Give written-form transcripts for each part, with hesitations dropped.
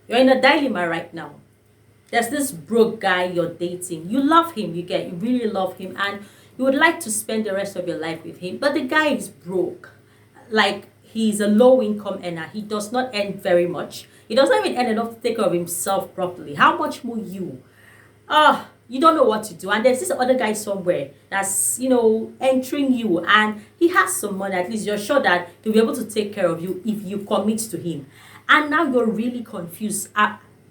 You're in a dilemma right now. There's this broke guy you're dating. You love him, you really love him, and you would like to spend the rest of your life with him. But the guy is broke. Like, he's a low income earner. He does not earn very much. He doesn't even earn enough to take care of himself properly. How much more you? You don't know what to do. And there's this other guy somewhere that's, entering you, and he has some money. At least you're sure that he'll be able to take care of you if you commit to him. And now you're really confused.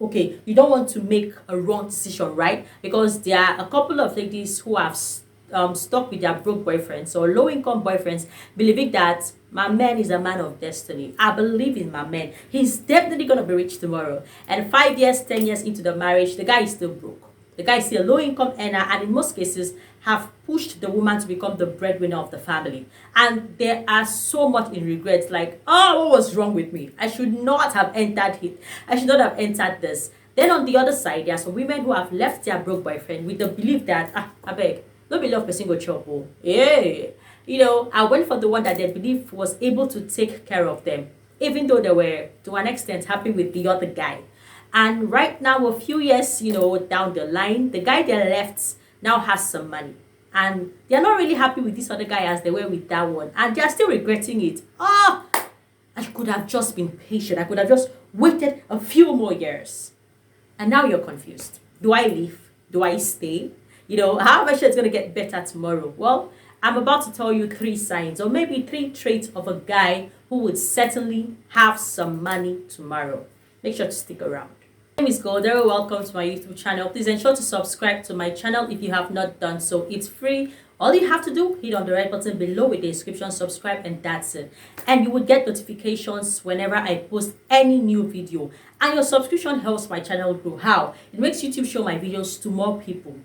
Okay, you don't want to make a wrong decision, right? Because there are a couple of ladies who have stuck with their broke boyfriends or low income boyfriends, believing that my man is a man of destiny. I believe in my man. He's definitely gonna be rich tomorrow. And 5 years, 10 years into the marriage, the guy is still broke. The guy is still a low income earner, and in most cases have pushed the woman to become the breadwinner of the family. And there are so much in regrets, like, oh, what was wrong with me? I should not have entered it. I should not have entered this. Then on the other side, there are some women who have left their broke boyfriend with the belief that, I beg, no be love person go chop. Oh. Yeah. I went for the one that they believe was able to take care of them, even though they were to an extent happy with the other guy. And right now, a few years, down the line, the guy they left now has some money. And they're not really happy with this other guy as they were with that one. And they're still regretting it. Oh, I could have just been patient. I could have just waited a few more years. And now you're confused. Do I leave? Do I stay? How am I sure it's going to get better tomorrow? Well, I'm about to tell you 3 signs or maybe 3 traits of a guy who would certainly have some money tomorrow. Make sure to stick around. My name is Goldero. Welcome to my YouTube channel. Please ensure to subscribe to my channel if you have not done so. It's free. All you have to do, hit on the red button below with the description, subscribe, and that's it. And you will get notifications whenever I post any new video. And your subscription helps my channel grow. How? It makes YouTube show my videos to more people.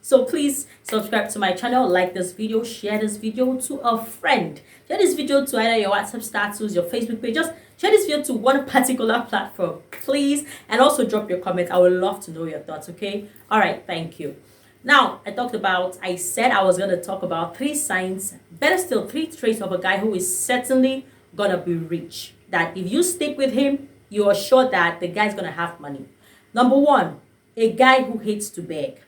So please subscribe to my channel, like this video, share this video to a friend. Share this video to either your WhatsApp status, your Facebook page. Just share this video to one particular platform, please. And also drop your comment. I would love to know your thoughts, okay? All right, thank you. Now, I said I was going to talk about 3 signs, better still, 3 traits of a guy who is certainly going to be rich. That if you stick with him, you are sure that the guy's going to have money. Number 1, a guy who hates to beg.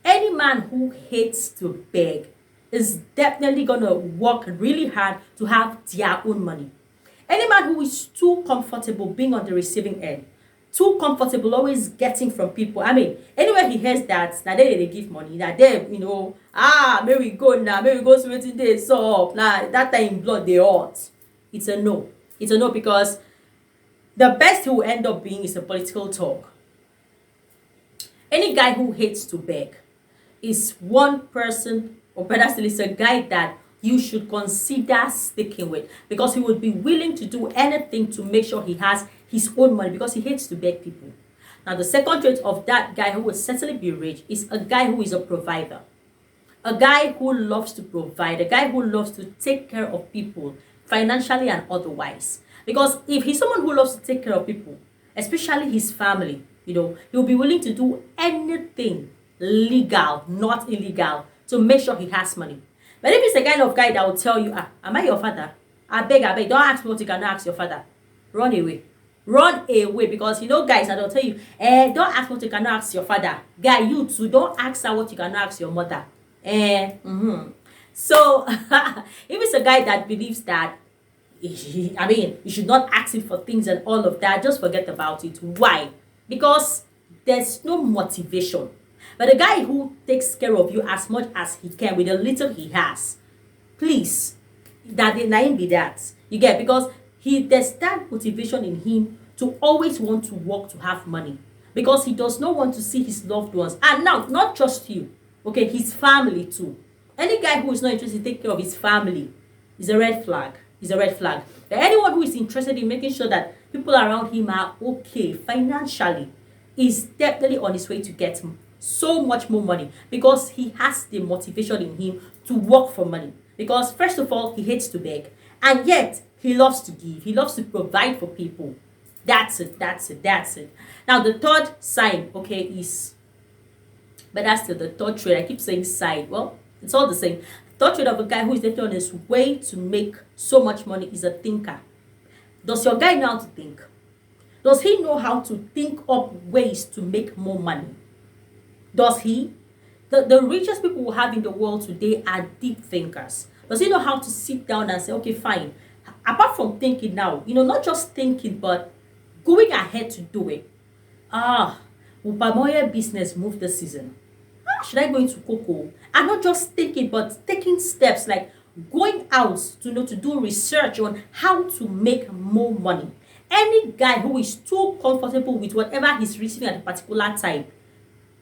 Any man who hates to beg is definitely going to work really hard to have their own money. Any man who is too comfortable being on the receiving end, too comfortable always getting from people. I mean, anywhere he hears that they give money, that they, may we go now, may we go to it today, so now that time blood they hot. It's a no. It's a no, because the best he will end up being is a political talk. Any guy who hates to beg is one person, or better still, is a guy that you should consider sticking with, because he would be willing to do anything to make sure he has his own money, because he hates to beg people. Now, the second trait of that guy who would certainly be rich is a guy who is a provider. A guy who loves to provide, a guy who loves to take care of people financially and otherwise. Because if he's someone who loves to take care of people, especially his family, he'll be willing to do anything legal, not illegal, to make sure he has money. But if he's the kind of guy that will tell you, am I your father? I beg, don't ask me what you cannot ask your father. Run away. Run away, because guys that will tell you, don't ask what you cannot ask your father. Guy, you too, don't ask her what you cannot ask your mother. So, if it's a guy that believes that, you should not ask him for things and all of that, just forget about it. Why? Because there's no motivation. But the guy who takes care of you as much as he can with the little he has, please, that name be that. You get? Because there's that motivation in him to always want to work to have money, because he does not want to see his loved ones, and now not just you, okay, his family too. Any guy who is not interested in taking care of his family is a red flag. Is a red flag. But anyone who is interested in making sure that people around him are okay financially is definitely on his way to get so much more money, because he has the motivation in him to work for money. Because first of all, he hates to beg, and yet he loves to give. He loves to provide for people. That's it. Now the third sign, okay, is, but that's still the third trait. I keep saying side. Well, it's all the same. The third trait of a guy who is definitely on his way to make so much money is a thinker. Does your guy know how to think? Does he know how to think up ways to make more money? Does he? The richest people we have in the world today are deep thinkers. Does he know how to sit down and say, okay, fine. Apart from thinking now, not just thinking, but going ahead to do it. Will Pamoya business move this season? Should I go into cocoa? And not just thinking, but taking steps like going out to do research on how to make more money. Any guy who is too comfortable with whatever he's receiving at a particular time,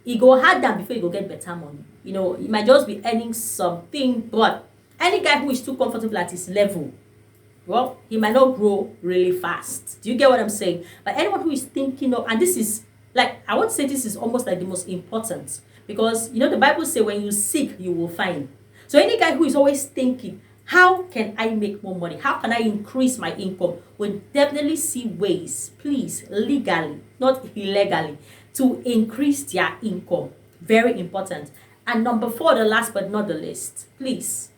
he go hard down before he go get better money. He might just be earning something, but any guy who is too comfortable at his level, well, he might not grow really fast. Do you get what I'm saying? But anyone who is thinking of, and this is like, I would say this is almost like the most important, because the Bible says when you seek, you will find. So any guy who is always thinking, how can I make more money? How can I increase my income? Will definitely see ways, please, legally, not illegally, to increase their income. Very important. And number 4, the last but not the least, please,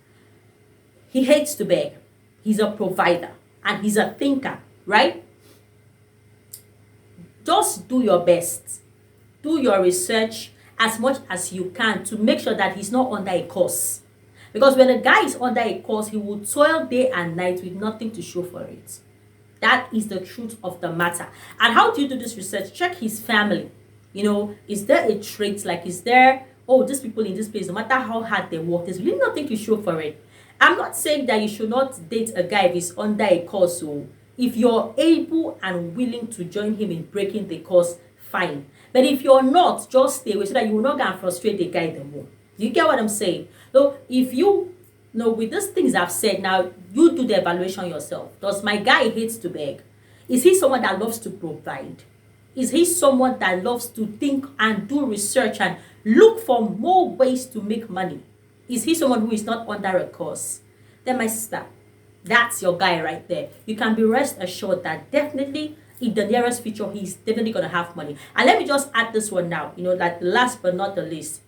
he hates to beg. He's a provider and he's a thinker, right? Just do your best. Do your research as much as you can to make sure that he's not under a curse. Because when a guy is under a curse, he will toil day and night with nothing to show for it. That is the truth of the matter. And how do you do this research? Check his family. Is there a trait, like is there, these people in this place, no matter how hard they work, there's really nothing to show for it. I'm not saying that you should not date a guy if he's under a curse. So if you're able and willing to join him in breaking the curse, fine. But if you're not, just stay away so that you will not go and frustrate the guy the more. Do you get what I'm saying? So if you know, with these things I've said, now you do the evaluation yourself. Does my guy hate to beg? Is he someone that loves to provide? Is he someone that loves to think and do research and look for more ways to make money? Is he someone who is not under a curse? Then my sister, that's your guy right there. You can be rest assured that definitely in the nearest future, he's definitely going to have money. And let me just add this one now, that last but not the least,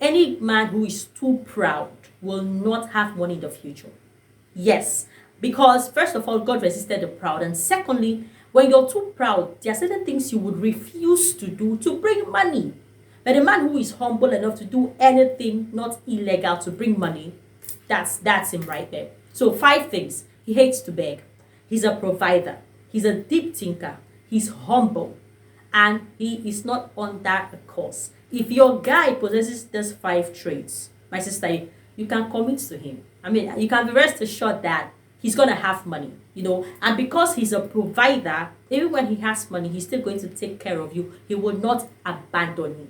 any man who is too proud will not have money in the future. Yes, because first of all, God resisted the proud. And secondly, when you're too proud, there are certain things you would refuse to do to bring money. But a man who is humble enough to do anything not illegal to bring money, that's him right there. So 5 things. He hates to beg. He's a provider. He's a deep thinker. He's humble. And he is not under a curse. If your guy possesses these 5 traits, my sister, you can commit to him. You can be rest assured that he's going to have money, and because he's a provider, even when he has money, he's still going to take care of you. He will not abandon you.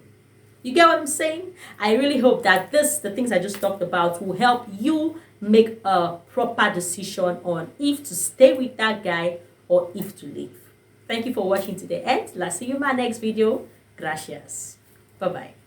You get what I'm saying? I really hope that the things I just talked about will help you make a proper decision on if to stay with that guy or if to leave. Thank you for watching to the end. I'll see you in my next video. Gracias. Bye-bye.